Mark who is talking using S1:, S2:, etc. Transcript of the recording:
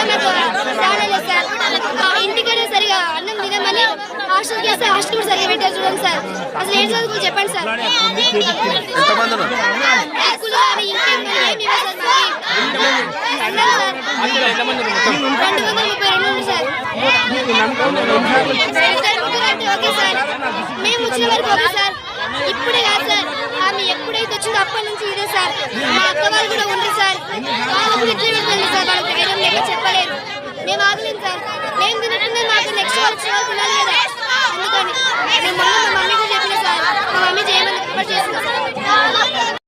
S1: ఇంకా నాకు సాడలేదు సార్. ఇంటికైనా సరిగా అన్నం తినమని హాస్టల్కి వేస్తే హాస్టల్ కూడా సరిగా పెట్టారు చూడండి సార్. అసలు ఏం చదువుకోవాలి చెప్పండి సార్. ఓకే సార్, మేము వచ్చిన వరకు ఓకే సార్. ఇప్పుడే కాదు సార్, ఆమె ఎప్పుడైతే వచ్చిందో అప్పటి నుంచి ఇదే సార్. మా అక్క వాళ్ళు కూడా ఉండరు సార్, వాళ్ళు కూడా ఇట్లా పెడుతుంది సార్. వాళ్ళకి ధైర్యం లేక చెప్పలేరు. మేము ఆగలేము సార్. మేము తినట్టుందే మాకు నెక్స్ట్ వాళ్ళు వచ్చే వాళ్ళు తినాలి